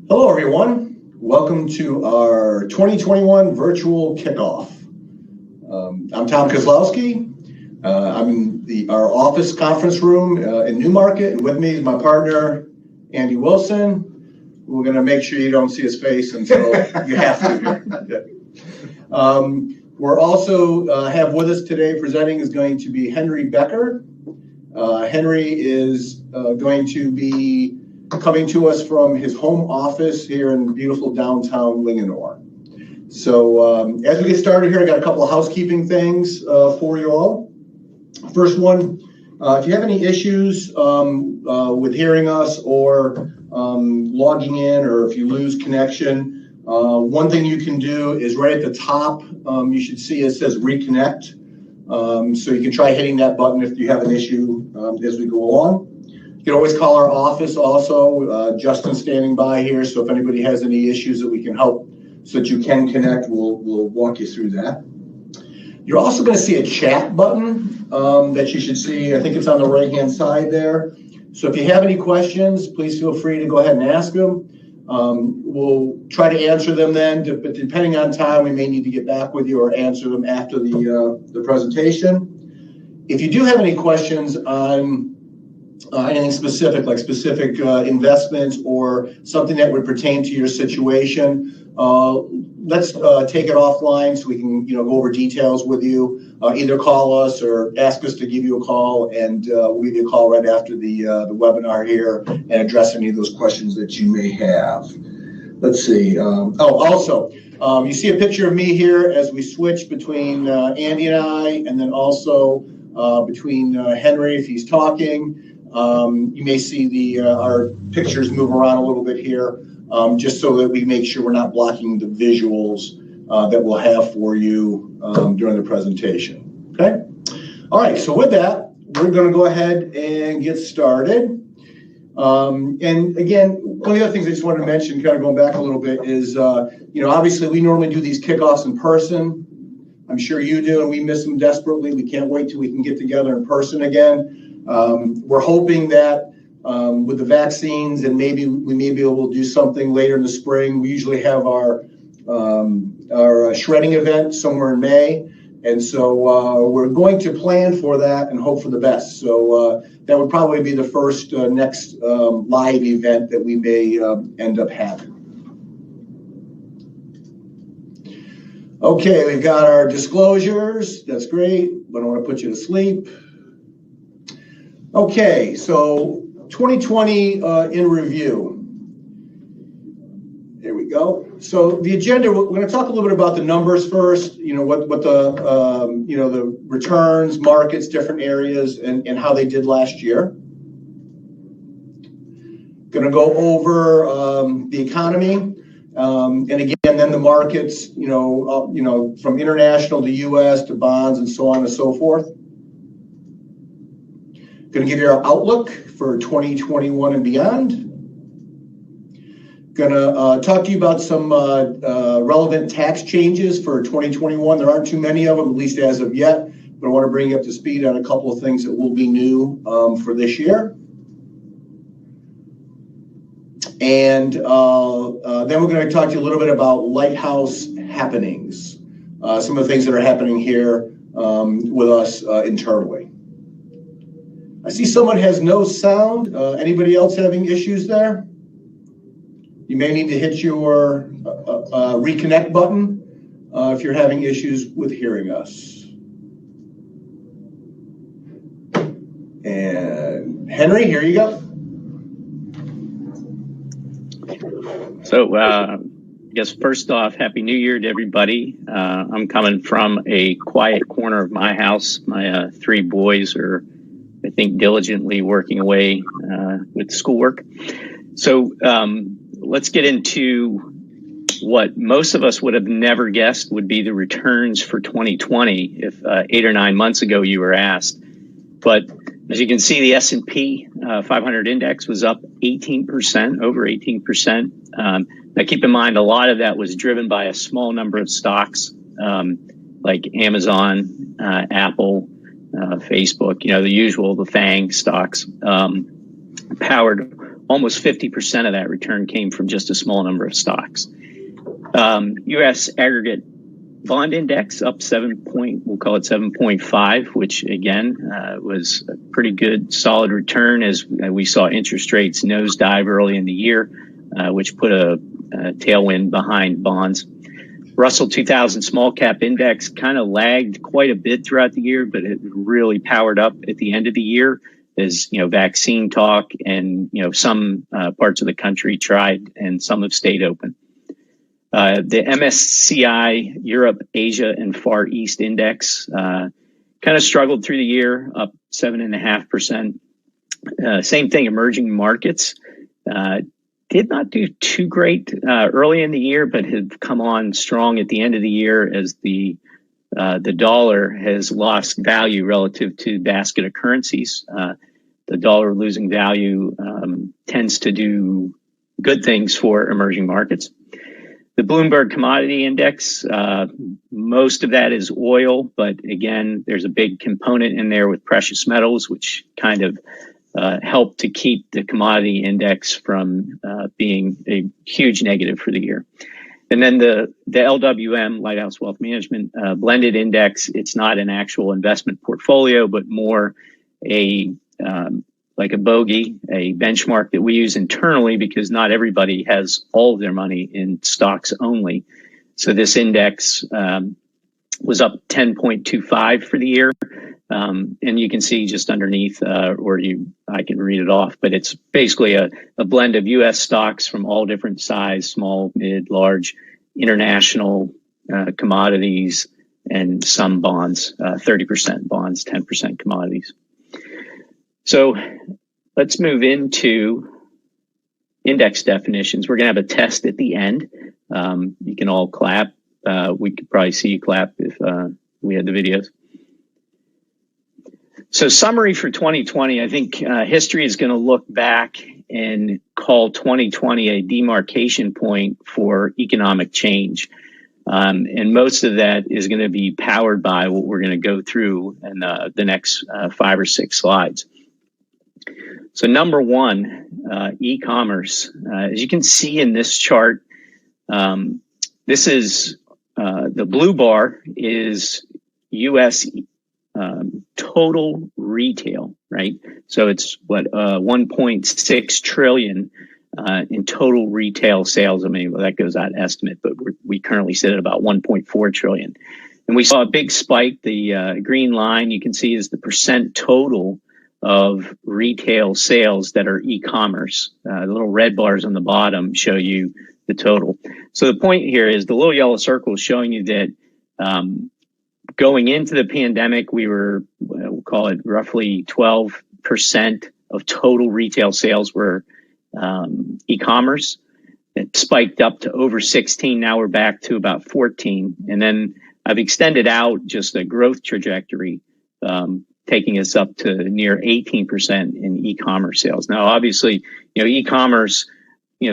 Hello, everyone. Welcome to our 2021 Virtual Kickoff. I'm Tom Kozlowski. I'm in our office conference room in Newmarket, and with me is my partner, Andy Wilson. We're going to make sure you don't see his face until you have to. We're also have with us today presenting is going to be Henry Becker. Henry is going to be coming to us from his home office here in beautiful downtown Linganore. So as we get started here, I got a couple of housekeeping things for you all. First one, if you have any issues with hearing us or logging in, or if you lose connection, one thing you can do is right at the top, you should see it says reconnect. So you can try hitting that button if you have an issue as we go along. You can always call our office also. Justin's standing by here, so if anybody has any issues that we can help so that you can connect, we'll walk you through that. You're also going to see a chat button that you should see. I think it's on the right-hand side there. So if you have any questions, please feel free to go ahead and ask them. We'll try to answer them then, but depending on time, we may need to get back with you or answer them after the presentation. If you do have any questions on anything specific, like specific investments or something that would pertain to your situation, let's take it offline so we can go over details with you. Either call us or ask us to give you a call, and we'll give you a call right after the webinar here and address any of those questions that you may have. Let's see. Also, you see a picture of me here as we switch between Andy and I, and then also between Henry if he's talking. You may see our pictures move around a little bit here, just so that we make sure we're not blocking the visuals that we'll have for you during the presentation. Okay? All right, so with that, we're going to go ahead and get started. And again, one of the other things I just wanted to mention, kind of going back a little bit, is, obviously we normally do these kickoffs in person. I'm sure you do, and we miss them desperately. We can't wait till we can get together in person again. We're hoping that with the vaccines, and maybe we may be able to do something later in the spring. We usually have our shredding event somewhere in May, and so we're going to plan for that and hope for the best. So that would probably be the first next live event that we may end up having. Okay, we've got our disclosures. That's great, but I don't want to put you to sleep. Okay, so 2020 in review. There we go. So the agenda, we're going to talk a little bit about the numbers first, what the, the returns, markets, different areas, and how they did last year. Going to go over the economy, and again, then the markets, from international to U.S. to bonds and so on and so forth. Going to give you our outlook for 2021 and beyond. Going to talk to you about some relevant tax changes for 2021. There aren't too many of them, at least as of yet, but I want to bring you up to speed on a couple of things that will be new for this year. And then we're going to talk to you a little bit about lighthouse happenings, some of the things that are happening here with us internally. I see someone has no sound. Anybody else having issues there? You may need to hit your reconnect button if you're having issues with hearing us. And Henry, here you go. So I guess first off, Happy New Year to everybody. I'm coming from a quiet corner of my house. My three boys are, I think, diligently working away with schoolwork. So let's get into what most of us would have never guessed would be the returns for 2020 if 8 or 9 months ago you were asked. But as you can see, the S&P 500 index was up 18%, over 18%. Now keep in mind, a lot of that was driven by a small number of stocks like Amazon, Apple, Facebook, the usual, the FANG stocks, powered almost 50% of that return came from just a small number of stocks. U.S. aggregate bond index up we'll call it 7.5, which again was a pretty good solid return as we saw interest rates nosedive early in the year, which put a tailwind behind bonds. Russell 2000 small cap index kind of lagged quite a bit throughout the year, but it really powered up at the end of the year as vaccine talk and some parts of the country tried and some have stayed open. The MSCI Europe, Asia, and Far East Index kind of struggled through the year, up 7.5%. Same thing, emerging markets did not do too great early in the year, but have come on strong at the end of the year as the dollar has lost value relative to basket of currencies. The dollar losing value tends to do good things for emerging markets. The Bloomberg Commodity Index, most of that is oil, but again, there's a big component in there with precious metals, which kind of helped to keep the commodity index from being a huge negative for the year. And then the LWM, Lighthouse Wealth Management blended index, it's not an actual investment portfolio, but more like a bogey, a benchmark that we use internally because not everybody has all of their money in stocks only. So this index was up 10.25 for the year. And you can see just underneath, I can read it off, but it's basically a blend of U.S. stocks from all different size, small, mid, large, international commodities, and some bonds, 30% bonds, 10% commodities. So let's move into index definitions. We're going to have a test at the end. You can all clap. We could probably see you clap if we had the videos. So summary for 2020, I think history is going to look back and call 2020 a demarcation point for economic change. And most of that is going to be powered by what we're going to go through in the next 5 or 6 slides. So number one, e-commerce. As you can see in this chart, this is the blue bar is U.S. Total retail, right? So it's 1.6 trillion in total retail sales. I mean, that goes out estimate, but we currently sit at about 1.4 trillion. And we saw a big spike. The green line you can see is the percent total of retail sales that are e-commerce. The little red bars on the bottom show you the total. So the point here is the little yellow circle is showing you that going into the pandemic, we were, we'll call it roughly 12% of total retail sales were e-commerce. It spiked up to over 16. Now we're back to about 14. And then I've extended out just a growth trajectory, taking us up to near 18% in e-commerce sales. Now, obviously, e-commerce,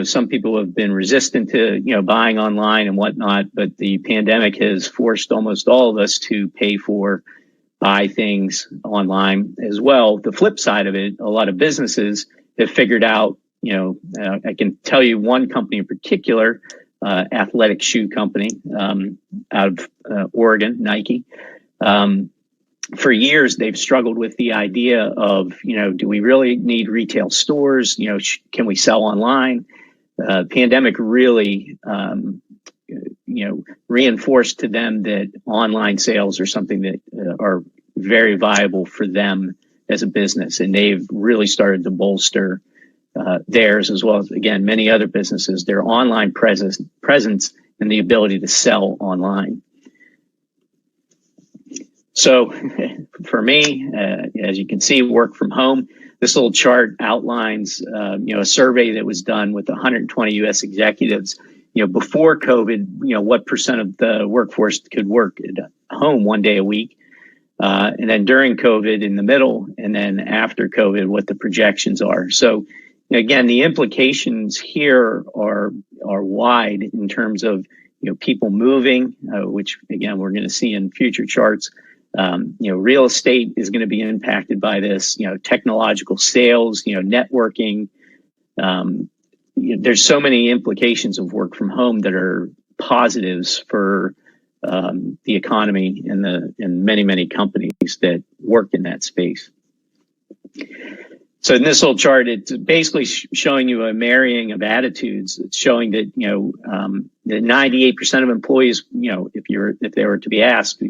some people have been resistant to, buying online and whatnot, but the pandemic has forced almost all of us to buy things online as well. The flip side of it, a lot of businesses have figured out, I can tell you one company in particular, athletic shoe company out of Oregon, Nike. For years, they've struggled with the idea of, do we really need retail stores? Can we sell online? Pandemic really, reinforced to them that online sales are something that are very viable for them as a business. And they've really started to bolster theirs as well as, again, many other businesses, their online presence and the ability to sell online. So for me, as you can see, work from home. This little chart outlines, a survey that was done with 120 U.S. executives, before COVID, what percent of the workforce could work at home 1 day a week. And then during COVID in the middle, and then after COVID, what the projections are. So again, the implications here are wide in terms of, people moving, which again, we're going to see in future charts. Real estate is going to be impacted by this. Technological sales, networking. There's so many implications of work from home that are positives for the economy and many companies that work in that space. So in this little chart, it's basically showing you a marrying of attitudes. It's showing that that 98% of employees, if they were to be asked,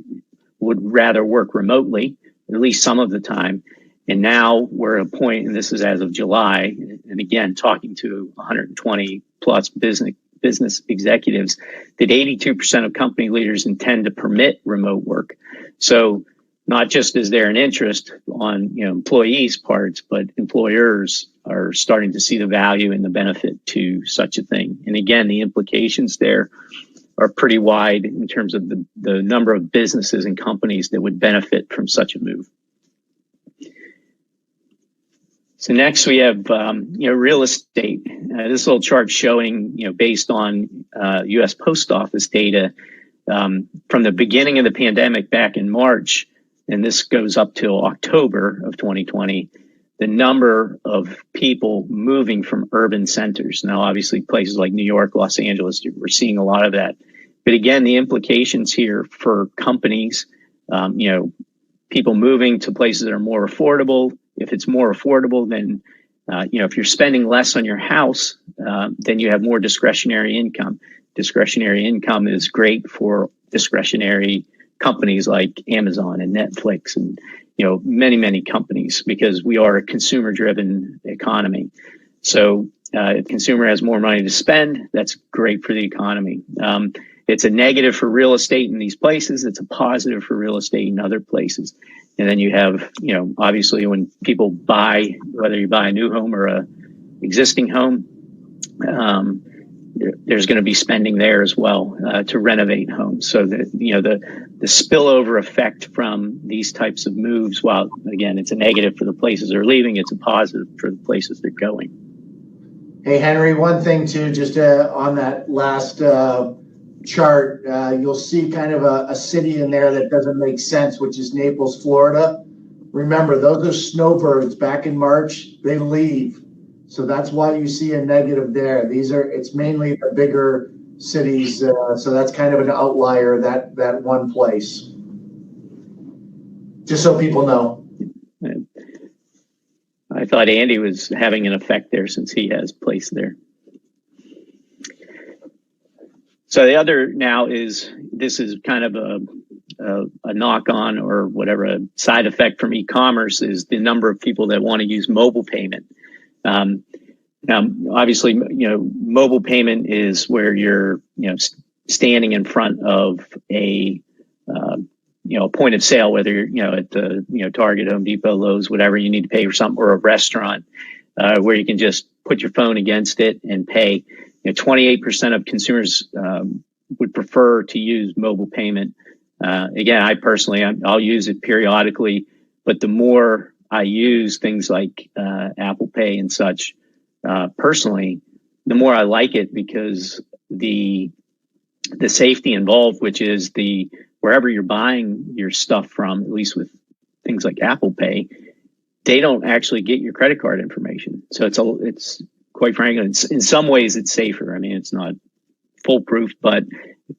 would rather work remotely, at least some of the time. And now we're at a point, and this is as of July, and again, talking to 120 plus business executives, that 82% of company leaders intend to permit remote work. So not just is there an interest on employees' parts, but employers are starting to see the value and the benefit to such a thing. And again, the implications there are pretty wide in terms of the number of businesses and companies that would benefit from such a move. So next we have real estate. This little chart showing based on U.S. Post Office data from the beginning of the pandemic back in March, and this goes up till October of 2020, the number of people moving from urban centers. Now, obviously, places like New York, Los Angeles, we're seeing a lot of that. But again, the implications here for companies, people moving to places that are more affordable. If it's more affordable, then, if you're spending less on your house, then you have more discretionary income. Discretionary income is great for discretionary companies like Amazon and Netflix and many companies, because we are a consumer-driven economy. So if the consumer has more money to spend, that's great for the economy. It's a negative for real estate in these places. It's a positive for real estate in other places. And then you have, obviously when people buy, whether you buy a new home or a existing home, there's going to be spending there as well to renovate homes. So the spillover effect from these types of moves, while again it's a negative for the places they're leaving, it's a positive for the places they're going. Hey Henry, one thing too, just on that last chart, you'll see kind of a city in there that doesn't make sense, which is Naples, Florida. Remember, those are snowbirds. Back in March, they leave. So that's why you see a negative there. It's mainly the bigger cities. So that's kind of an outlier, that one place. Just so people know. I thought Andy was having an effect there since he has place there. So the other now is, this is kind of a knock on or whatever, a side effect from e-commerce, is the number of people that want to use mobile payment. Now, obviously, mobile payment is where you're, standing in front of a point of sale, whether you're, at the, Target, Home Depot, Lowe's, whatever you need to pay for something, or a restaurant, where you can just put your phone against it and pay. 28% of consumers would prefer to use mobile payment. Again, I personally, I'll use it periodically, but the more I use things like Apple Pay and such, personally, the more I like it, because the safety involved, which is wherever you're buying your stuff from, at least with things like Apple Pay, they don't actually get your credit card information. So it's quite frankly, in some ways it's safer. I mean, it's not foolproof, but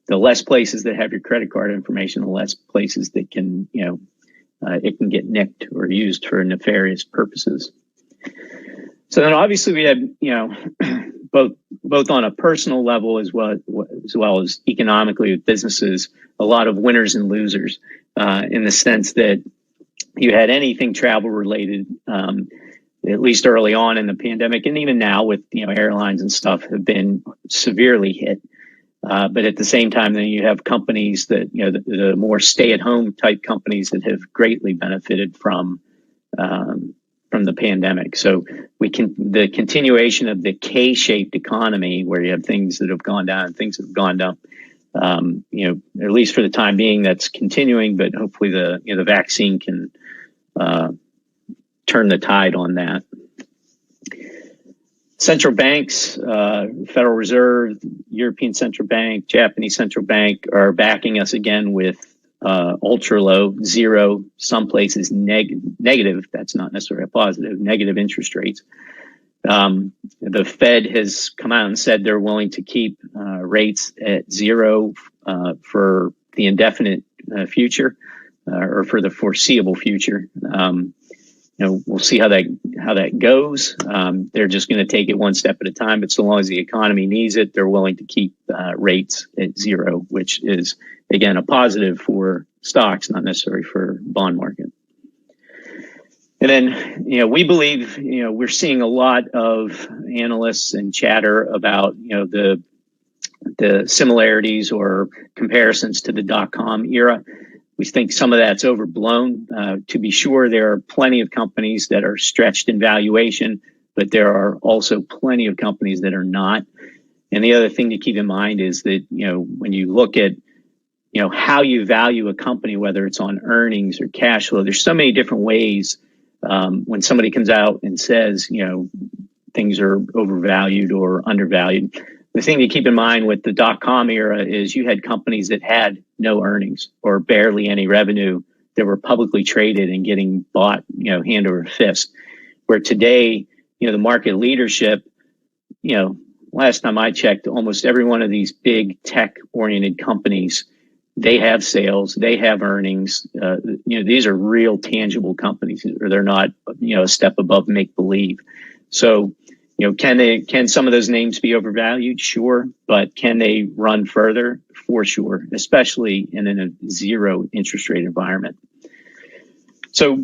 the less places that have your credit card information, the less places that can, it can get nicked or used for nefarious purposes. So then obviously we had, both on a personal level as well as economically with businesses, a lot of winners and losers, in the sense that you had anything travel related, at least early on in the pandemic, and even now with airlines and stuff have been severely hit. But at the same time, then you have companies that the more stay-at-home type companies that have greatly benefited from the pandemic. So the continuation of the K-shaped economy, where you have things that have gone down and things that have gone up. At least for the time being, that's continuing. But hopefully, the vaccine can turn the tide on that. Central banks, Federal Reserve, European Central Bank, Japanese Central Bank are backing us again with ultra low, zero, some places negative. That's not necessarily a positive, negative interest rates. The Fed has come out and said they're willing to keep rates at zero for the indefinite future or for the foreseeable future. We'll see how that goes. They're just going to take it one step at a time, but so long as the economy needs it, they're willing to keep rates at zero, which is, again, a positive for stocks, not necessarily for bond market. And then, we believe, we're seeing a lot of analysts and chatter about, the similarities or comparisons to the dot-com era. We think some of that's overblown. To be sure, there are plenty of companies that are stretched in valuation, but there are also plenty of companies that are not. And the other thing to keep in mind is that, when you look at, how you value a company, whether it's on earnings or cash flow, there's so many different ways. When somebody comes out and says, things are overvalued or undervalued, the thing to keep in mind with the dot-com era is you had companies that had no earnings or barely any revenue that were publicly traded and getting bought, hand over fist. Where today, the market leadership, last time I checked, almost every one of these big tech-oriented companies, they have sales, they have earnings. These are real tangible companies, or they're not, a step above make-believe. So, can some of those names be overvalued? Sure. But can they run further? For sure, especially in a zero interest rate environment. So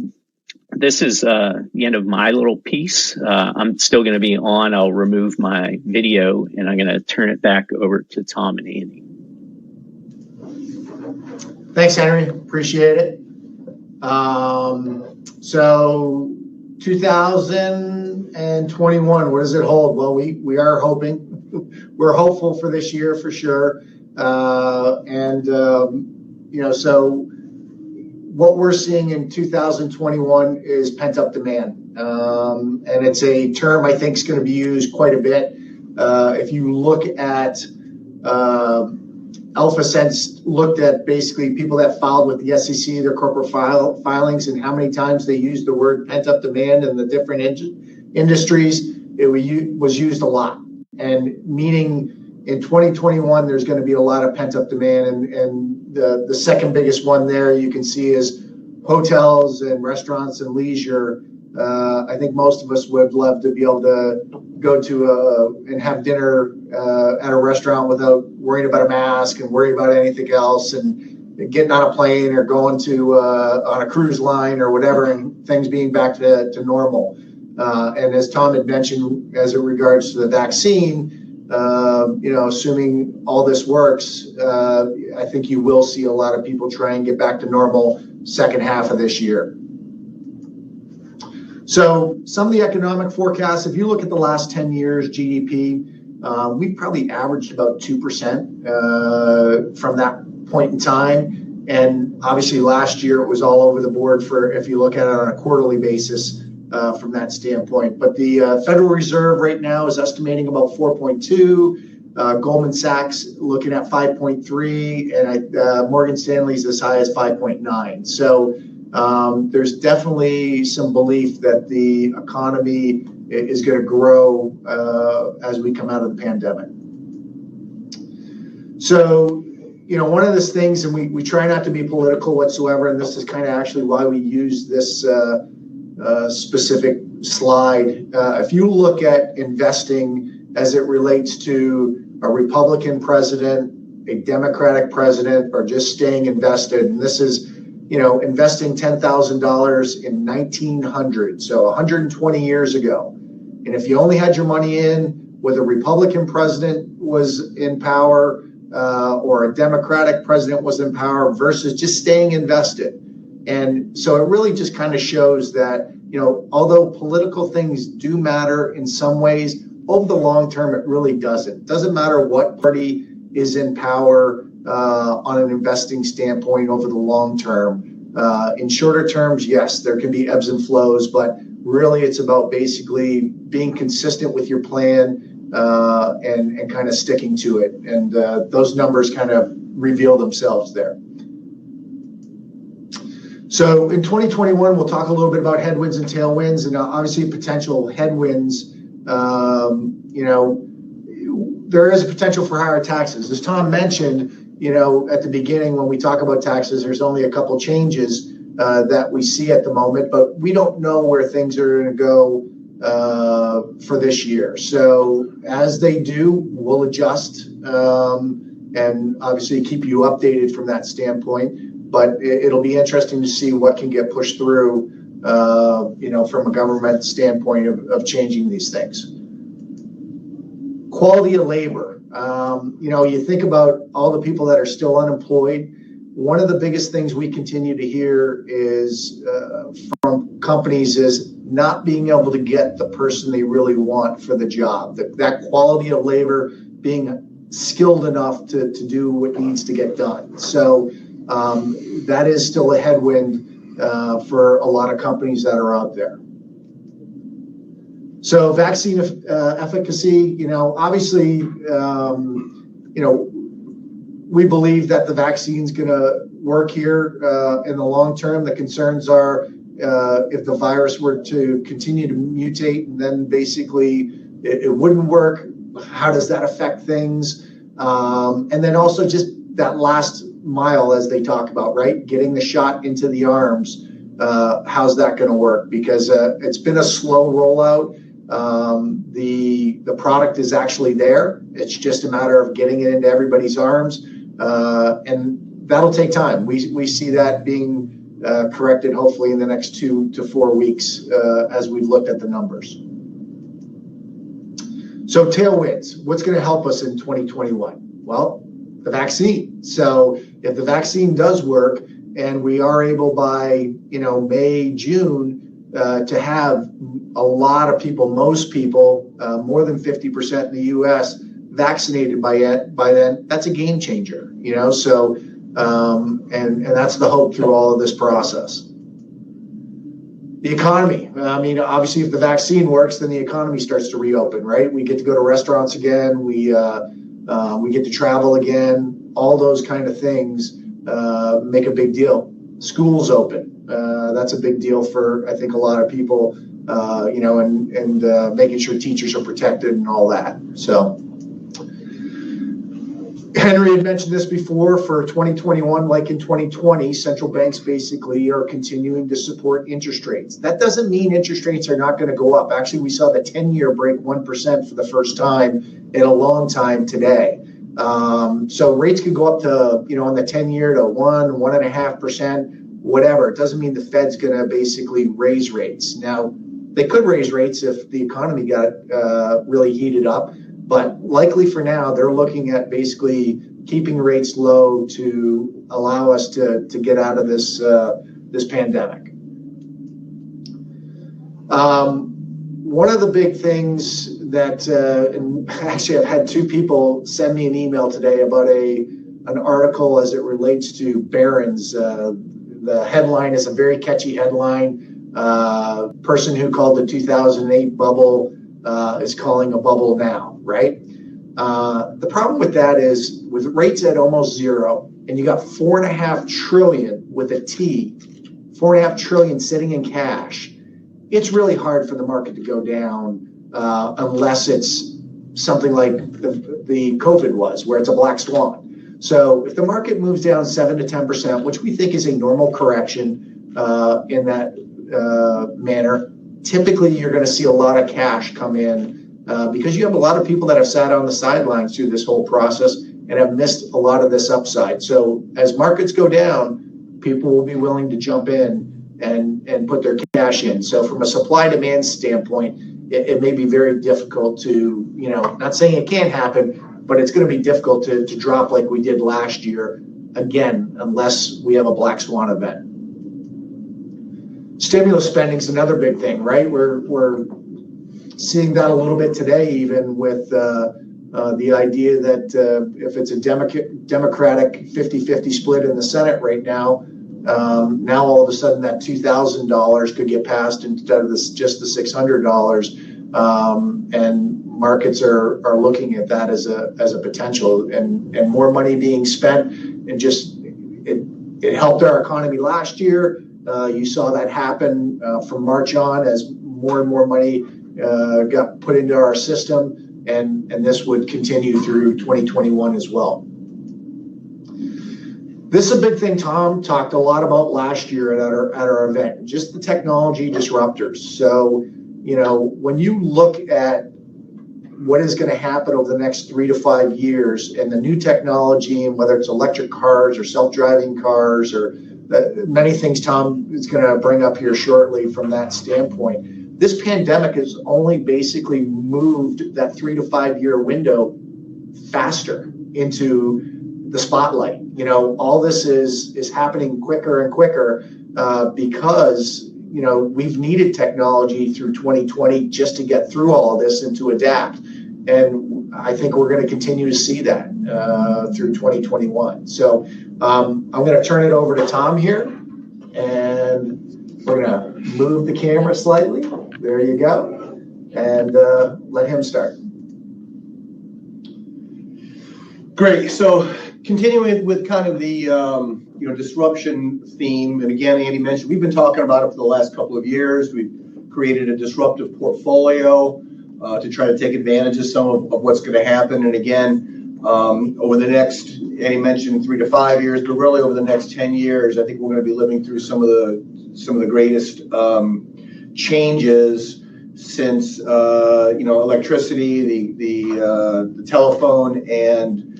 this is the end of my little piece. I'm still going to be on. I'll remove my video, and I'm going to turn it back over to Tom and Andy. Thanks, Henry. Appreciate it. So 2021, what does it hold? Well, we are hoping. We're hopeful for this year for sure. So what we're seeing in 2021 is pent-up demand. And it's a term I think is going to be used quite a bit. If you look at AlphaSense looked at basically people that filed with the SEC, their corporate filings, and how many times they used the word pent-up demand in the different industries. It was used a lot, and meaning in 2021 there's going to be a lot of pent-up demand, and the second biggest one there you can see is hotels and restaurants and leisure. I think most of us would love to be able to go to and have dinner at a restaurant without worrying about a mask and worrying about anything else, and getting on a plane or going to on a cruise line or whatever, and things being back to normal. And as Tom had mentioned, as it regards to the vaccine, assuming all this works, I think you will see a lot of people try and get back to normal second half of this year. So some of the economic forecasts, if you look at the last 10 years GDP, we probably averaged about 2% from that point in time. And obviously last year it was all over the board for, if you look at it on a quarterly basis from that standpoint. But the Federal Reserve right now is estimating about 4.2. Goldman Sachs looking at 5.3, and Morgan Stanley's as high as 5.9. So there's definitely some belief that the economy is going to grow as we come out of the pandemic. So, one of the things, and we try not to be political whatsoever, and this is kind of actually why we use this specific slide. If you look at investing as it relates to a Republican president, a Democratic president, or just staying invested, and this is investing $10,000 in 1900, so 120 years ago. And if you only had your money in whether a Republican president was in power or a Democratic president was in power versus just staying invested. And so it really just kind of shows that, although political things do matter in some ways, over the long term, it really doesn't. It doesn't matter what party is in power on an investing standpoint over the long term. In shorter terms, yes, there can be ebbs and flows, but really it's about basically being consistent with your plan and kind of sticking to it. And those numbers kind of reveal themselves there. So in 2021, we'll talk a little bit about headwinds and tailwinds, and obviously potential headwinds. There is a potential for higher taxes. As Tom mentioned, at the beginning when we talk about taxes, there's only a couple changes that we see at the moment, but we don't know where things are going to go for this year. So as they do, we'll adjust and obviously keep you updated from that standpoint. But it'll be interesting to see what can get pushed through, from a government standpoint of changing these things. Quality of labor. You think about all the people that are still unemployed. One of the biggest things we continue to hear is from companies is not being able to get the person they really want for the job. That quality of labor, being skilled enough to do what needs to get done. So that is still a headwind for a lot of companies that are out there. So vaccine efficacy, obviously, we believe that the vaccine's going to work here in the long term. The concerns are if the virus were to continue to mutate and then basically it wouldn't work, how does that affect things? And then also just that last mile, as they talk about, right? Getting the shot into the arms. How's that going to work? Because it's been a slow rollout. The product is actually there. It's just a matter of getting it into everybody's arms. And that'll take time. We see that being corrected hopefully in the next 2 to 4 weeks as we've looked at the numbers. So tailwinds, what's going to help us in 2021? Well, the vaccine. So if the vaccine does work and we are able by, May, June, to have a lot of people, most people, more than 50% in the U.S. vaccinated by then, that's a game changer, So, and that's the hope through all of this process. The economy. I mean, obviously, if the vaccine works, then the economy starts to reopen, right? We get to go to restaurants again. We get to travel again. All those kind of things make a big deal. Schools open. That's a big deal for, I think, a lot of people, and making sure teachers are protected and all that. So Henry had mentioned this before. For 2021, like in 2020, central banks basically are continuing to support interest rates. That doesn't mean interest rates are not going to go up. Actually, we saw the 10-year break 1% for the first time in a long time today. So rates could go up to, on the 10-year to 1.5%. Whatever. It doesn't mean the Fed's going to basically raise rates. Now, they could raise rates if the economy got really heated up, but likely for now, they're looking at basically keeping rates low to allow us to get out of this pandemic. One of the big things that, and actually I've had 2 people send me an email today about an article as it relates to Barron's. The headline is a very catchy headline. Person who called the 2008 bubble is calling a bubble now, right? The problem with that is with rates at almost zero, and you got $4.5 trillion with a T, $4.5 trillion sitting in cash. It's really hard for the market to go down unless it's something like the COVID was, where it's a black swan. So if the market moves down 7 to 10%, which we think is a normal correction in that manner, typically you're going to see a lot of cash come in because you have a lot of people that have sat on the sidelines through this whole process and have missed a lot of this upside. So as markets go down, people will be willing to jump in and put their cash in. So from a supply demand standpoint, it may be very difficult to, not saying it can't happen, but it's going to be difficult to drop like we did last year, again, unless we have a black swan event. Stimulus spending is another big thing, right? We're seeing that a little bit today, even with the idea that if it's a Democratic 50-50 split in the Senate right now, now all of a sudden that $2,000 could get passed instead of just the $600, and markets are looking at that as a potential, and more money being spent, and just it helped our economy last year. You saw that happen from March on as more and more money got put into our system, and this would continue through 2021 as well. This is a big thing Tom talked a lot about last year at our event, just the technology disruptors. So, when you look at what is going to happen over the next 3 to 5 years and the new technology, and whether it's electric cars or self-driving cars or many things Tom is going to bring up here shortly from that standpoint, this pandemic has only basically moved that 3 to 5 year window faster into the spotlight. All this is happening quicker and quicker because we've needed technology through 2020 just to get through all of this and to adapt. And I think we're going to continue to see that through 2021. So I'm going to turn it over to Tom here, and we're going to move the camera slightly. There you go. And let him start. Great. So continuing with kind of the disruption theme, and again, Andy mentioned we've been talking about it for the last couple of years. We've created a disruptive portfolio to try to take advantage of some of what's going to happen. And again, over the next, Andy mentioned 3 to 5 years, but really over the next 10 years, I think we're going to be living through some of the greatest changes since electricity, the telephone, and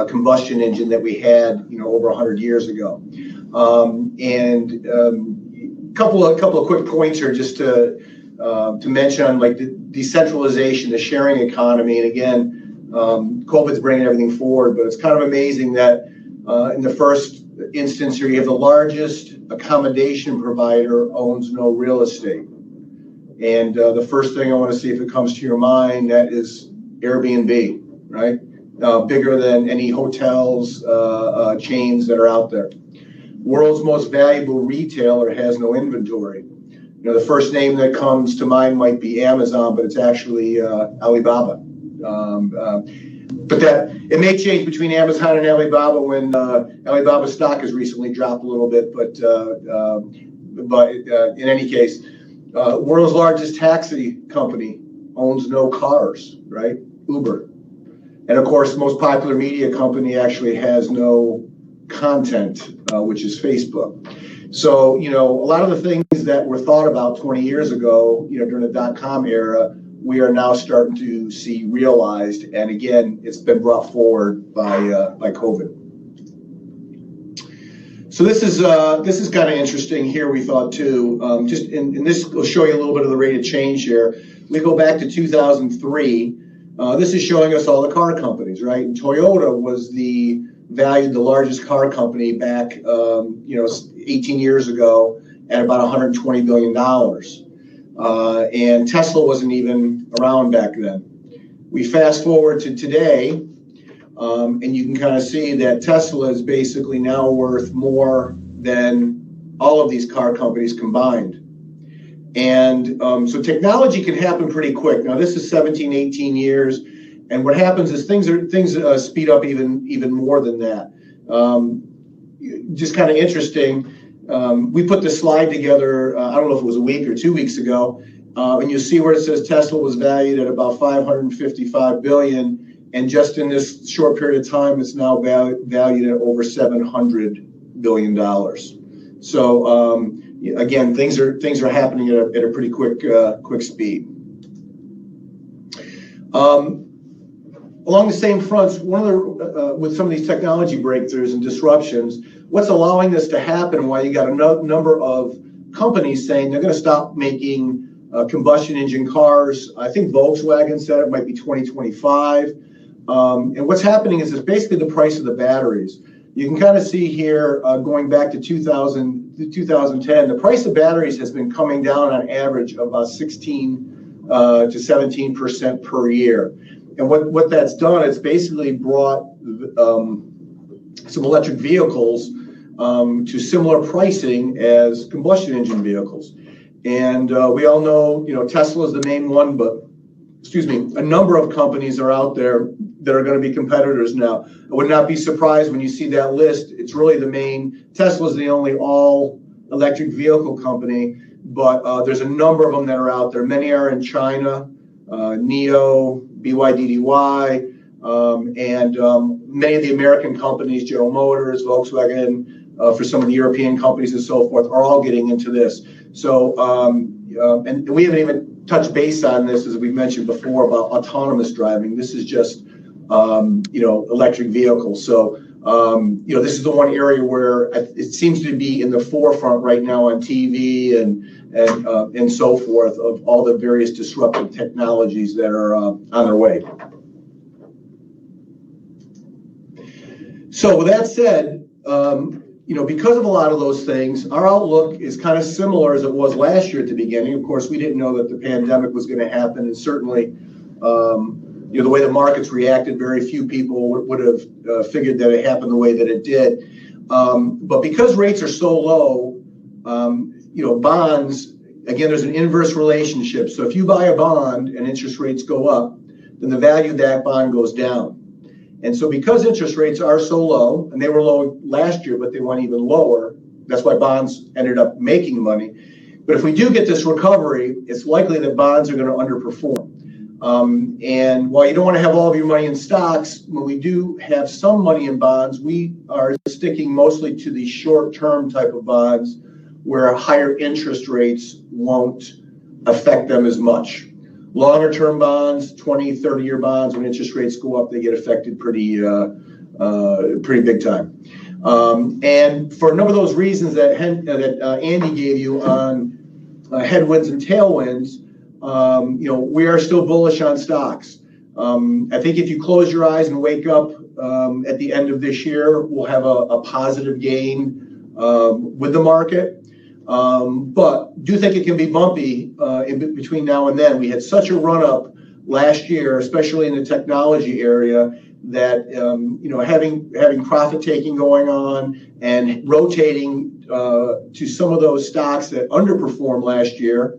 combustion engine that we had, over 100 years ago. And couple of quick points here just to mention on like the decentralization, the sharing economy. And again, COVID's bringing everything forward, but it's kind of amazing that in the first instance here, you have the largest accommodation provider owns no real estate. And the first thing I want to see if it comes to your mind, that is Airbnb, right? Bigger than any hotels, chains that are out there. World's most valuable retailer has no inventory. The first name that comes to mind might be Amazon, but it's actually Alibaba. But that it may change between Amazon and Alibaba when Alibaba stock has recently dropped a little bit. But in any case, world's largest taxi company owns no cars, right? Uber. And of course, the most popular media company actually has no content, which is Facebook. So, a lot of the things that were thought about 20 years ago, during the .com era, we are now starting to see realized. And again, it's been brought forward by COVID. So this is kind of interesting here, we thought too. And this will show you a little bit of the rate of change here. We go back to 2003. This is showing us all the car companies, right? And Toyota was the largest car company back, 18 years ago at about $120 billion. And Tesla wasn't even around back then. We fast forward to today, and you can kind of see that Tesla is basically now worth more than all of these car companies combined. And so technology can happen pretty quick. Now this is 17, 18 years. And what happens is things speed up even more than that. Just kind of interesting. We put this slide together, I don't know if it was a week or 2 weeks ago, and you see where it says Tesla was valued at about $555 billion. And just in this short period of time, it's now valued at over $700 billion. So again, things are happening at a pretty quick speed. Along the same fronts, with some of these technology breakthroughs and disruptions, what's allowing this to happen? Why you got a number of companies saying they're going to stop making combustion engine cars. I think Volkswagen said it might be 2025. And what's happening is it's basically the price of the batteries. You can kind of see here, going back to 2010, the price of batteries has been coming down on average of about 16 to 17% per year. And what that's done, it's basically brought some electric vehicles to similar pricing as combustion engine vehicles. And we all know, Tesla is the main one, but a number of companies are out there that are going to be competitors now. I would not be surprised when you see that list. It's really Tesla's the only all electric vehicle company, but there's a number of them that are out there. Many are in China, NIO, BYDDY, and many of the American companies, General Motors, Volkswagen, for some of the European companies and so forth, are all getting into this. So, and we haven't even touched base on this, as we've mentioned before, about autonomous driving. This is just, electric vehicles. So, this is the one area where it seems to be in the forefront right now on TV and so forth, of all the various disruptive technologies that are on their way. So with that said, because of a lot of those things, our outlook is kind of similar as it was last year at the beginning. Of course, we didn't know that the pandemic was going to happen, and certainly, the way the markets reacted, very few people would have figured that it happened the way that it did. But because rates are so low, bonds, again, there's an inverse relationship. So if you buy a bond and interest rates go up, then the value of that bond goes down. And so because interest rates are so low, and they were low last year, but they went even lower, that's why bonds ended up making money. But if we do get this recovery, it's likely that bonds are going to underperform. And while you don't want to have all of your money in stocks, when we do have some money in bonds, we are sticking mostly to the short-term type of bonds where higher interest rates won't affect them as much. Longer term bonds, 20, 30-year bonds, when interest rates go up, they get affected pretty big time. And for a number of those reasons that Andy gave you on headwinds and tailwinds, we are still bullish on stocks. I think if you close your eyes and wake up at the end of this year, we'll have a positive gain with the market. But do think it can be bumpy in between now and then. We had such a run up last year, especially in the technology area, that having profit taking going on and rotating to some of those stocks that underperformed last year,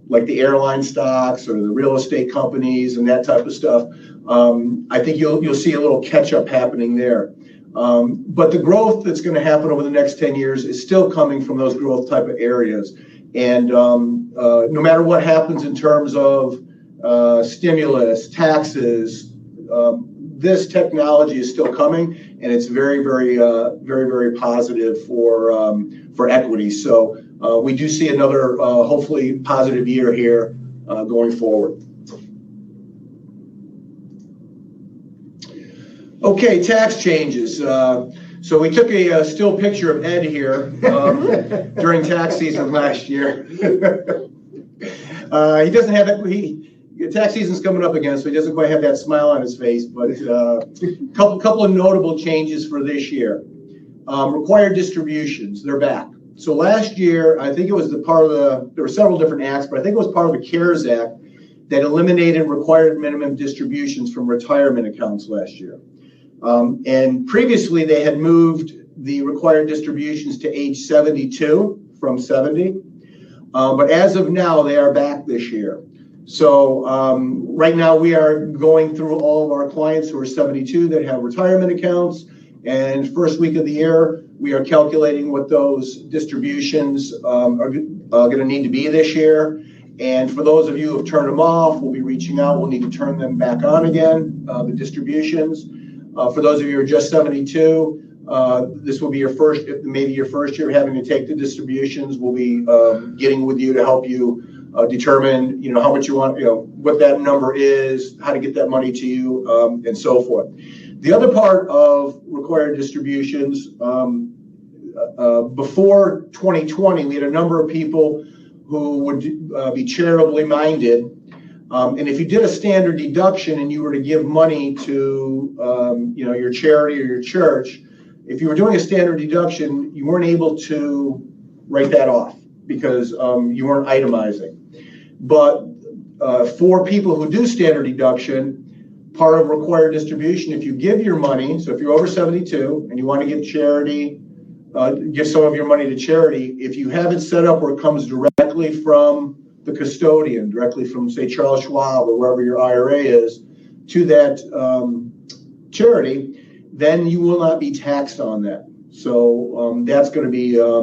like the airline stocks or the real estate companies and that type of stuff. I think you'll see a little catch up happening there. But the growth that's going to happen over the next 10 years is still coming from those growth type of areas. And no matter what happens in terms of stimulus, taxes, this technology is still coming, and it's very, very, very, very positive for equity. So we do see another hopefully positive year here going forward. Okay, tax changes. So we took a still picture of Ed here during tax season last year. He doesn't have that. Tax season's coming up again, so he doesn't quite have that smile on his face. But couple of notable changes for this year. Required distributions, they're back. So last year, I think it was there were several different acts, but I think it was part of the CARES Act that eliminated required minimum distributions from retirement accounts last year. And previously, they had moved the required distributions to age 72 from 70. But as of now, they are back this year. So right now, we are going through all of our clients who are 72 that have retirement accounts. And first week of the year, we are calculating what those distributions are going to need to be this year. And for those of you who have turned them off, we'll be reaching out. We'll need to turn them back on again, the distributions. For those of you who are just 72, this will be maybe your first year having to take the distributions. We'll be getting with you to help you determine, how much you want, what that number is, how to get that money to you, and so forth. The other part of required distributions, before 2020, we had a number of people who would be charitably minded. And if you did a standard deduction and you were to give money to, your charity or your church, if you were doing a standard deduction, you weren't able to write that off because you weren't itemizing. But for people who do standard deduction, part of required distribution, if you give your money, so if you're over 72 and you want to give charity, give some of your money to charity, if you have it set up where it comes directly from the custodian, directly from, say, Charles Schwab or wherever your IRA is, to that charity, then you will not be taxed on that. So that's going to be a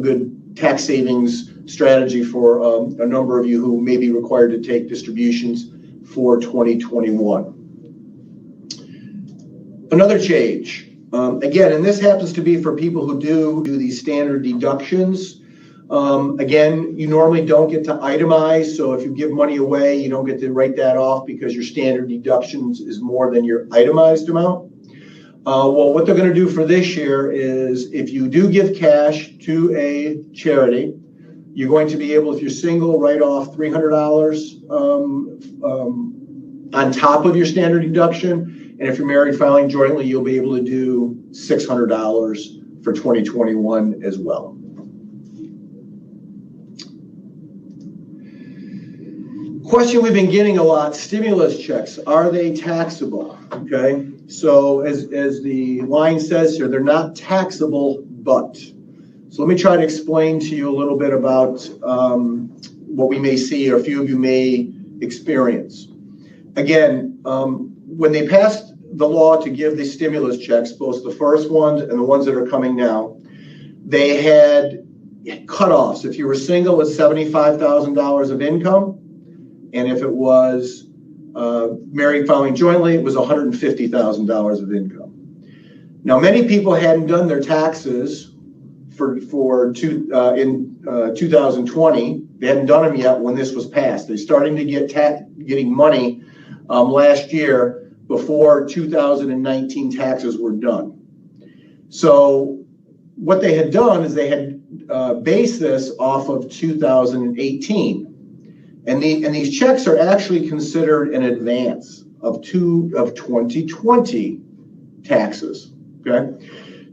good tax savings strategy for a number of you who may be required to take distributions for 2021. Another change, again, and this happens to be for people who do these standard deductions. Again, you normally don't get to itemize, so if you give money away, you don't get to write that off because your standard deductions is more than your itemized amount. Well, what they're going to do for this year is if you do give cash to a charity, you're going to be able, if you're single, write off $300 on top of your standard deduction. And if you're married filing jointly, you'll be able to do $600 for 2021 as well. Question we've been getting a lot, stimulus checks, are they taxable? Okay, so as the line says here, they're not taxable, but. So let me try to explain to you a little bit about what we may see or a few of you may experience. Again, when they passed the law to give the stimulus checks, both the first ones and the ones that are coming now, they had cutoffs. If you were single, it's $75,000 of income. And if it was married filing jointly, it was $150,000 of income. Now, many people hadn't done their taxes in 2020. They hadn't done them yet when this was passed. They're starting to getting money last year before 2019 taxes were done. So what they had done is they had based this off of 2018. And these checks are actually considered in advance of 2020 taxes, okay?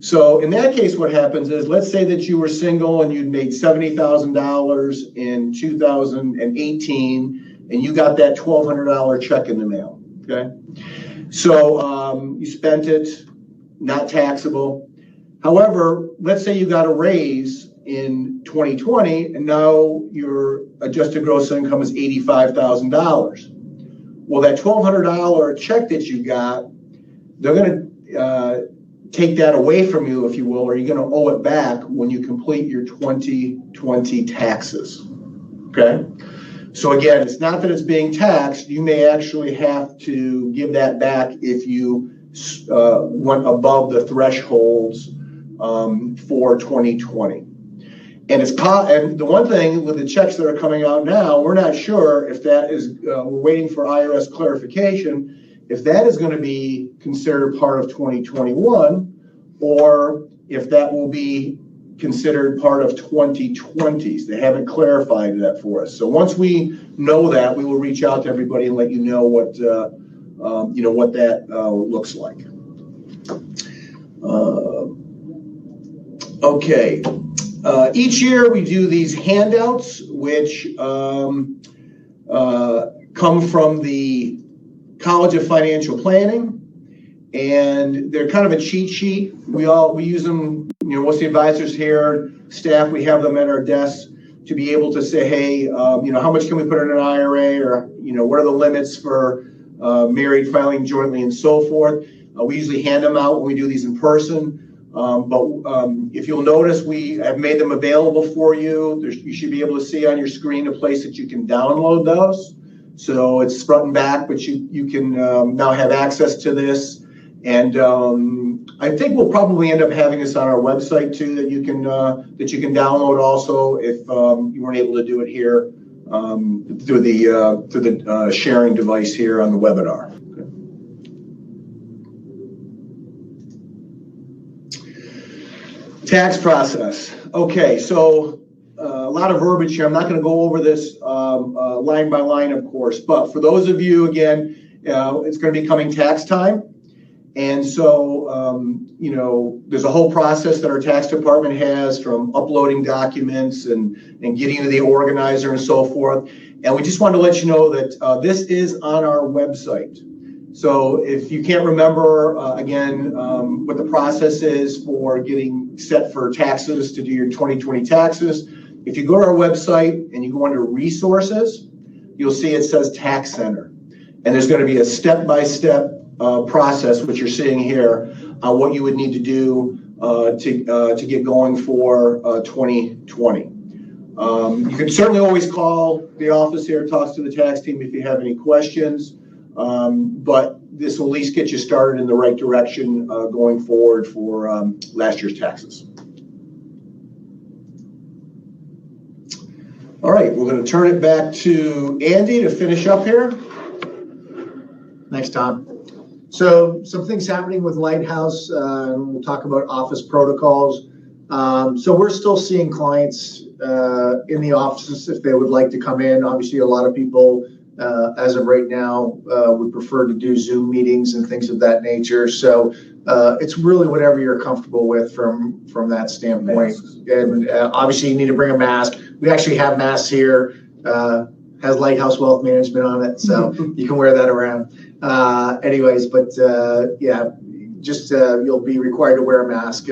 So in that case, what happens is, let's say that you were single and you'd made $70,000 in 2018, and you got that $1,200 check in the mail, okay? So you spent it, not taxable. However, let's say you got a raise in 2020, and now your adjusted gross income is $85,000. Well, that $1,200 check that you got, they're going to take that away from you, if you will, or you're going to owe it back when you complete your 2020 taxes. Okay? So again, it's not that it's being taxed. You may actually have to give that back if you went above the thresholds for 2020. And and the one thing with the checks that are coming out now, we're not sure if that is, we're waiting for IRS clarification, if that is going to be considered part of 2021, or if that will be considered part of 2020s. They haven't clarified that for us. So once we know that, we will reach out to everybody and let you know what what that looks like. Okay. Each year we do these handouts, which come from the College of Financial Planning, and they're kind of a cheat sheet. We use them, most of the advisors here, staff, we have them at our desks to be able to say, hey, how much can we put in an IRA, or, what are the limits for married filing jointly and so forth. We usually hand them out when we do these in person. But if you'll notice, we have made them available for you. You should be able to see on your screen a place that you can download those. So it's front and back, but you can now have access to this. And I think we'll probably end up having this on our website too, that you can download also if you weren't able to do it here through the sharing device here on the webinar. Tax process. Okay, so a lot of verbiage here. I'm not going to go over this line by line, of course, but for those of you, again, it's going to be coming tax time. And so, there's a whole process that our tax department has, from uploading documents and getting into the organizer and so forth. And we just wanted to let you know that this is on our website. So if you can't remember, what the process is for getting set for taxes to do your 2020 taxes, if you go to our website and you go under resources, you'll see it says Tax Center. And there's going to be a step-by-step process, which you're seeing here, what you would need to do to get going for 2020. You can certainly always call the office here, talk to the tax team if you have any questions, but this will at least get you started in the right direction going forward for last year's taxes. All right, we're going to turn it back to Andy to finish up here. Thanks, Tom. So some things happening with Lighthouse. We'll talk about office protocols. So we're still seeing clients in the offices if they would like to come in. Obviously, a lot of people, as of right now, would prefer to do Zoom meetings and things of that nature. So it's really whatever you're comfortable with from that standpoint. And obviously, you need to bring a mask. We actually have masks here. Has Lighthouse Wealth Management on it, so you can wear that around. Anyways, but yeah, just you'll be required to wear a mask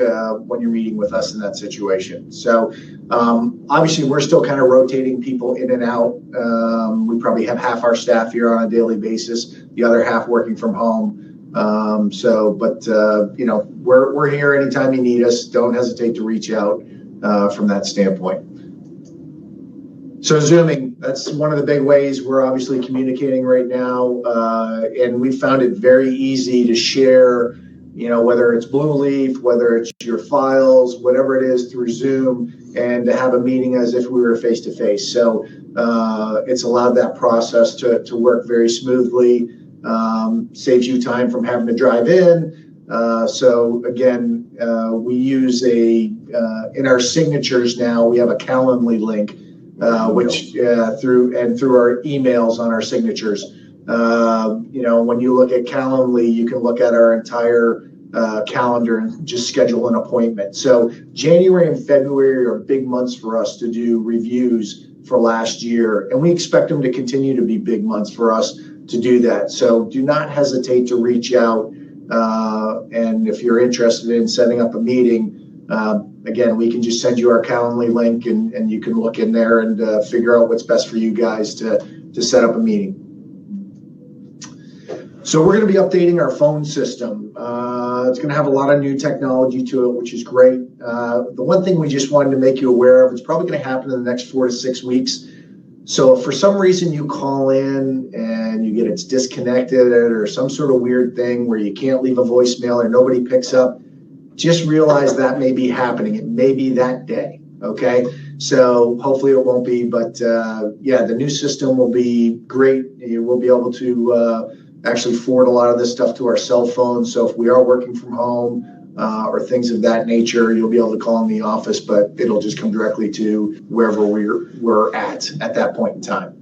when you're meeting with us in that situation. So obviously, we're still kind of rotating people in and out. We probably have half our staff here on a daily basis, the other half working from home. You know, we're here anytime you need us. Don't hesitate to reach out from that standpoint. So Zooming, that's one of the big ways we're obviously communicating right now. And we found it very easy to share, you know, whether it's Blue Leaf, whether it's your files, whatever it is through Zoom, and to have a meeting as if we were face to face. So it's allowed that process to work very smoothly, saves you time from having to drive in. So again, we use in our signatures now, we have a Calendly link. Which through our emails on our signatures, you know, when you look at Calendly, you can look at our entire calendar and just schedule an appointment. So January and February are big months for us to do reviews for last year, and we expect them to continue to be big months for us to do that. So do not hesitate to reach out, and if you're interested in setting up a meeting. Again, we can just send you our Calendly link and you can look in there and figure out what's best for you guys to set up a meeting. So we're going to be updating our phone system. It's going to have a lot of new technology to it, which is great. The one thing we just wanted to make you aware of, it's probably going to happen in the next 4 to 6 weeks. So if for some reason you call in and you get it's disconnected or some sort of weird thing where you can't leave a voicemail or nobody picks up, just realize that may be happening. It may be that day, okay? So hopefully it won't be, but yeah, the new system will be great. We'll be able to actually forward a lot of this stuff to our cell phones. So if we are working from home or things of that nature, you'll be able to call in the office, but it'll just come directly to wherever we're at that point in time.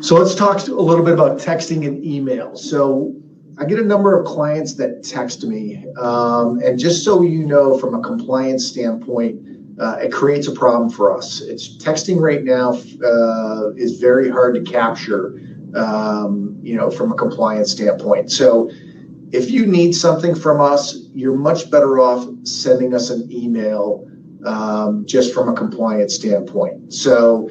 So let's talk a little bit about texting and email. So I get a number of clients that text me, and just so you know, from a compliance standpoint, it creates a problem for us. It's texting right now is very hard to capture, you know, from a compliance standpoint. So if you need something from us, you're much better off sending us an email just from a compliance standpoint. So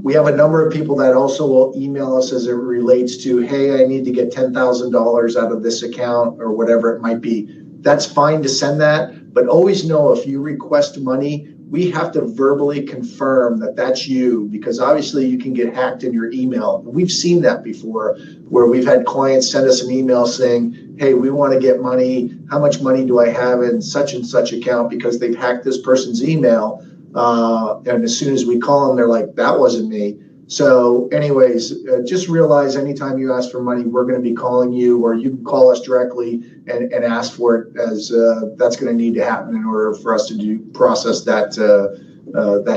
we have a number of people that also will email us as it relates to, hey, I need to get $10,000 out of this account or whatever it might be. That's fine to send that, but always know if you request money, we have to verbally confirm that that's you, because obviously you can get hacked in your email. We've seen that before where we've had clients send us an email saying, hey, we want to get money. How much money do I have in such and such account, because they've hacked this person's email. And as soon as we call them, they're like, that wasn't me. So anyways, just realize anytime you ask for money, we're going to be calling you, or you can call us directly and ask for it, as that's going to need to happen in order for us to process that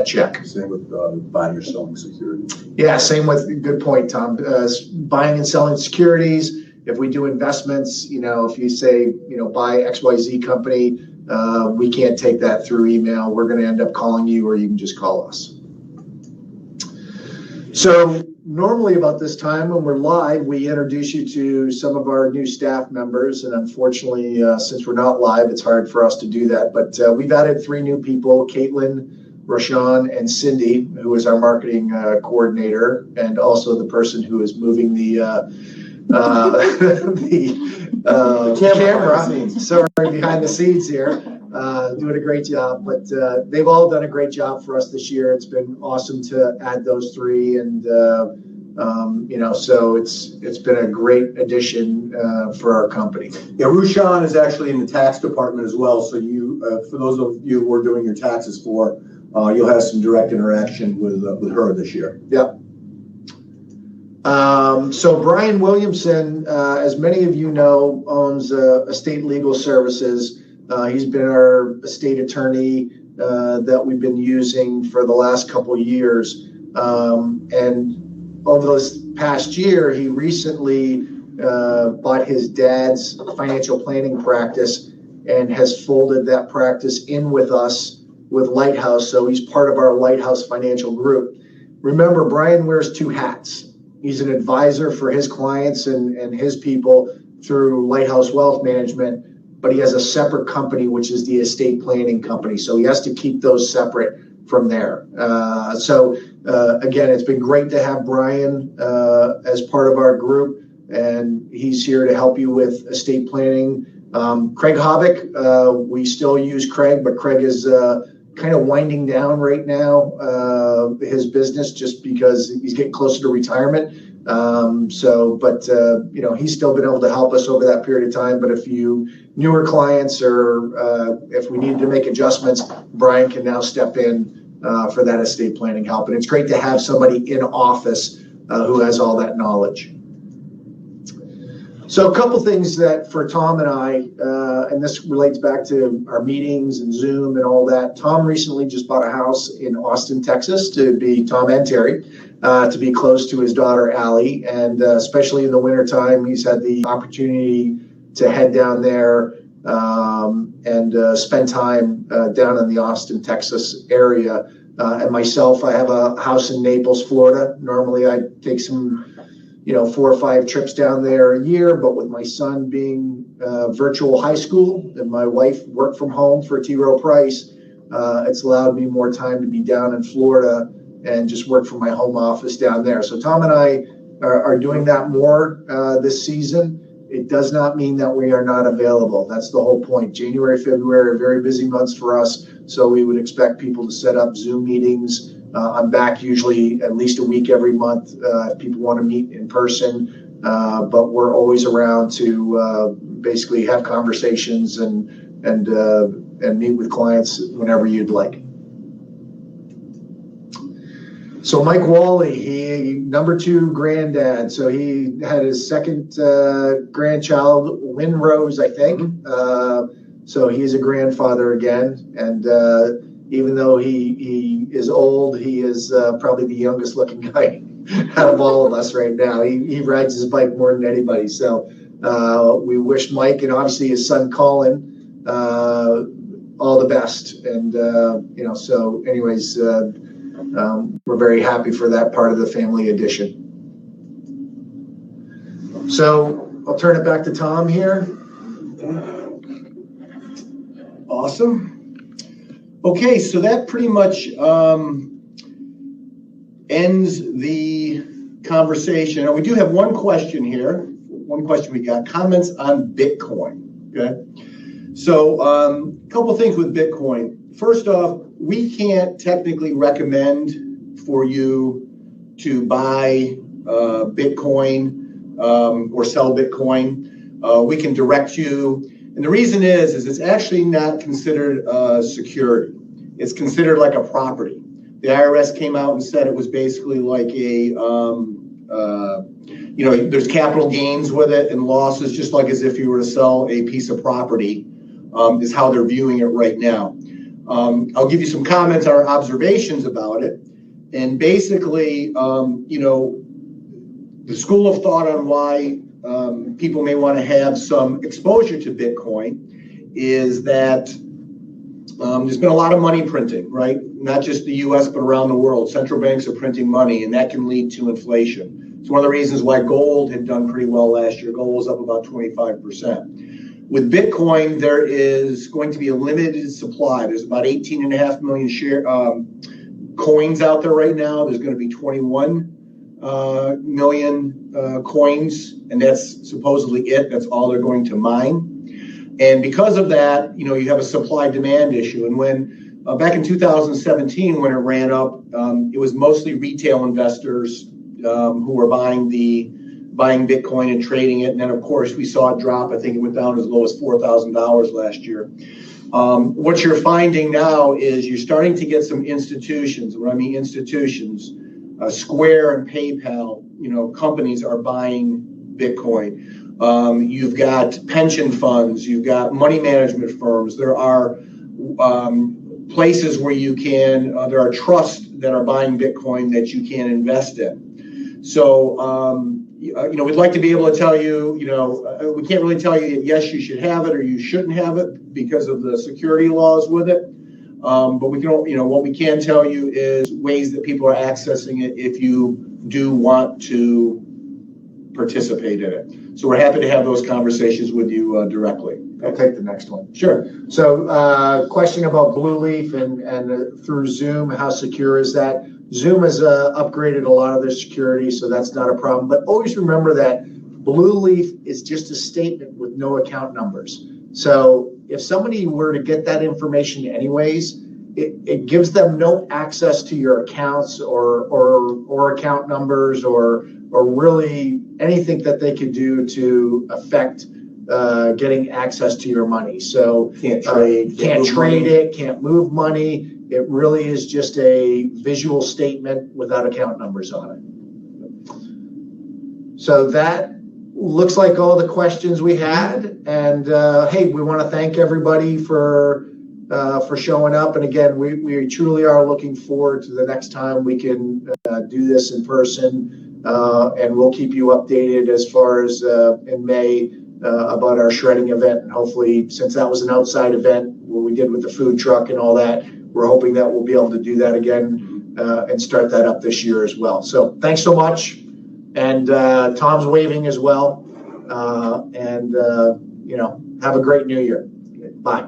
check. Same with buying or selling securities. Yeah, same with, good point, Tom. Buying and selling securities. If we do investments, you know, if you say, you know, buy XYZ company, we can't take that through email. We're going to end up calling you, or you can just call us. So normally about this time when we're live, we introduce you to some of our new staff members. And unfortunately, since we're not live, it's hard for us to do that. But we've added 3 new people, Caitlin, Roshan, and Cindy, who is our marketing coordinator, and also the person who is moving the the camera. Sorry, behind the scenes here, doing a great job. But they've all done a great job for us this year. It's been awesome to add those three, and so it's been a great addition for our company. Yeah, Rushan is actually in the tax department as well. So you, for those of you who are doing your taxes for, you'll have some direct interaction with her this year. Yep. So Brian Williamson, as many of you know, owns Estate Legal Services. He's been our estate attorney that we've been using for the last couple of years. And over this past year, he recently bought his dad's financial planning practice and has folded that practice in with us with Lighthouse. So he's part of our Lighthouse Financial Group. Remember, Brian wears two hats. He's an advisor for his clients and his people through Lighthouse Wealth Management, but he has a separate company, which is the estate planning company. So he has to keep those separate from there. Again, it's been great to have Brian as part of our group, and he's here to help you with estate planning. Craig Havoc, we still use Craig, but Craig is kind of winding down right now his business just because he's getting closer to retirement. He's still been able to help us over that period of time. But if you newer clients or if we needed to make adjustments, Brian can now step in for that estate planning help. And it's great to have somebody in office who has all that knowledge. So a couple things that for Tom and I, and this relates back to our meetings and Zoom and all that. Tom recently just bought a house in Austin, Texas, Tom and Terry, to be close to his daughter, Allie. And especially in the wintertime, he's had the opportunity to head down there and spend time down in the Austin, Texas area. And myself, I have a house in Naples, Florida. Normally I take some 4 or 5 trips down there a year, but with my son being virtual high school and my wife worked from home for T. Rowe Price, it's allowed me more time to be down in Florida and just work from my home office down there. So Tom and I are doing that more this season. It does not mean that we are not available. That's the whole point. January, February are very busy months for us, so we would expect people to set up Zoom meetings. I'm back usually at least a week every month if people want to meet in person, but we're always around to basically have conversations and meet with clients whenever you'd like. So Mike Wally, he number 2 granddad. So he had his second grandchild, Lynn Rose, I think. So he's a grandfather again, and even though he is old, he is probably the youngest looking guy out of all of us right now. He rides his bike more than anybody. So we wish Mike and obviously his son Colin all the best. And so anyways, we're very happy for that part of the family addition. So I'll turn it back to Tom here. Awesome. Okay, so that pretty much ends the conversation. Now, we do have one question here. One question we got. Comments on Bitcoin. Okay. So a couple things with Bitcoin. First off, we can't technically recommend for you to buy Bitcoin or sell Bitcoin. We can direct you. And the reason is it's actually not considered security. It's considered like a property. The IRS came out and said it was basically like a, there's capital gains with it and losses, just like as if you were to sell a piece of property, is how they're viewing it right now. I'll give you some comments or observations about it. And basically, the school of thought on why people may want to have some exposure to Bitcoin is that there's been a lot of money printing, right? Not just the U.S., but around the world. Central banks are printing money, and that can lead to inflation. It's one of the reasons why gold had done pretty well last year. Gold was up about 25%. With Bitcoin, there is going to be a limited supply. There's about 18.5 million coins out there right now. There's going to be 21 million coins, and that's supposedly it. That's all they're going to mine. And because of that, you have a supply-demand issue. And when back in 2017, when it ran up, it was mostly retail investors who were buying Bitcoin and trading it. And then, of course, we saw it drop. I think it went down as low as $4,000 last year. What you're finding now is you're starting to get some institutions. When I mean institutions, Square and PayPal, companies are buying Bitcoin. You've got pension funds, you've got money management firms. There are places where there are trusts that are buying Bitcoin that you can invest in. So, we'd like to be able to tell you, we can't really tell you that yes, you should have it or you shouldn't have it because of the security laws with it. But we can, what we can tell you is ways that people are accessing it if you do want to participate in it. So we're happy to have those conversations with you directly. I'll take the next one. Sure. So question about Blue Leaf and through Zoom, how secure is that? Zoom has upgraded a lot of their security, so that's not a problem. But always remember that Blue Leaf is just a statement with no account numbers. So if somebody were to get that information anyways, it gives them no access to your accounts or account numbers or really anything that they could do to affect getting access to your money. So can't trade it, can't move money. It really is just a visual statement without account numbers on it. So that looks like all the questions we had. And hey, we want to thank everybody for showing up. And again, we truly are looking forward to the next time we can do this in person. And we'll keep you updated as far as in May about our shredding event. And hopefully, since that was an outside event where we did with the food truck and all that, we're hoping that we'll be able to do that again and start that up this year as well. So thanks so much. And Tom's waving as well. Have a great new year. Bye.